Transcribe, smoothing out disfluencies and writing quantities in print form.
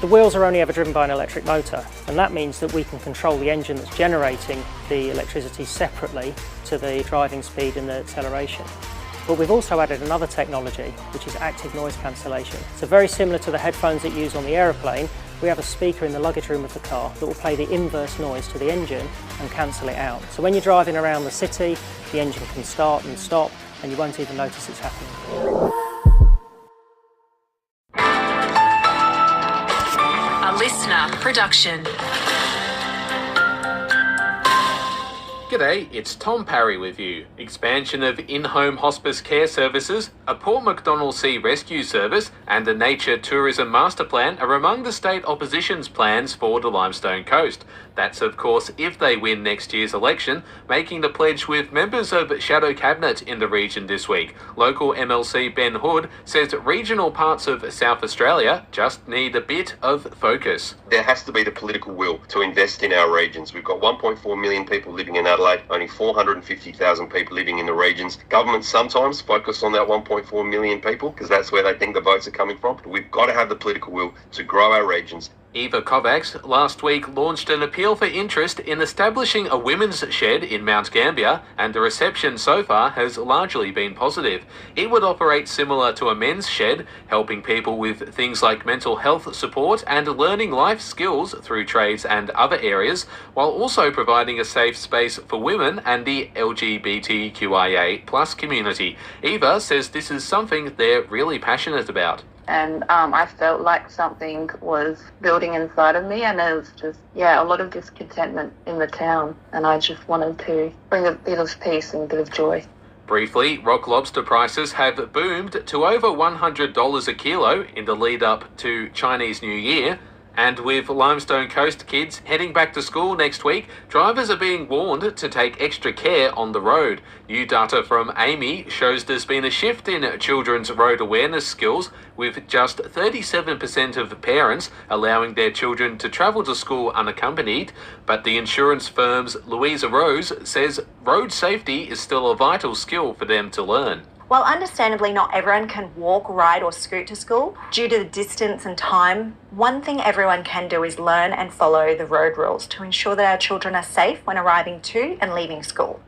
The wheels are only ever driven by an electric motor, and that means that we can control the engine that's generating the electricity separately to the driving speed and the acceleration. But we've also added another technology, which is active noise cancellation. So very similar to the headphones that you use on the aeroplane, we have a speaker in the luggage room of the car that will play the inverse noise to the engine and cancel it out. So when you're driving around the city, the engine can start and stop, and you won't even notice it's happening. A LISTNR production. G'day, it's Tom Perri with you. Expansion of in-home hospice care services, a Port MacDonnell Sea rescue service and a nature tourism master plan are among the state opposition's plans for the Limestone coast. That's of course if they win next year's election, making the pledge with members of Shadow Cabinet in the region this week. Local MLC Ben Hood says regional parts of South Australia just need a bit of focus. There has to be the political will to invest in our regions. We've got 1.4 million people living in Adelaide, only 450,000 people living in the regions. Governments sometimes focus on that 1.4 million people because that's where they think the votes are coming from. But we've got to have the political will to grow our regions. Eva Kovacs last week launched an appeal for interest in establishing a women's shed in Mount Gambier, and the reception so far has largely been positive. It would operate similar to a men's shed, helping people with things like mental health support and learning life skills through trades and other areas, while also providing a safe space for women and the LGBTQIA+ community. Eva says this is something they're really passionate about. And I felt like something was building inside of me, and there was just, a lot of discontentment in the town, and I just wanted to bring a bit of peace and a bit of joy. Briefly, rock lobster prices have boomed to over $100 a kilo in the lead up to Chinese New Year. And with Limestone Coast kids heading back to school next week, drivers are being warned to take extra care on the road. New data from Amy shows there's been a shift in children's road awareness skills, with just 37% of parents allowing their children to travel to school unaccompanied. But the insurance firm's Louisa Rose says road safety is still a vital skill for them to learn. While understandably not everyone can walk, ride or scoot to school due to the distance and time, one thing everyone can do is learn and follow the road rules to ensure that our children are safe when arriving to and leaving school.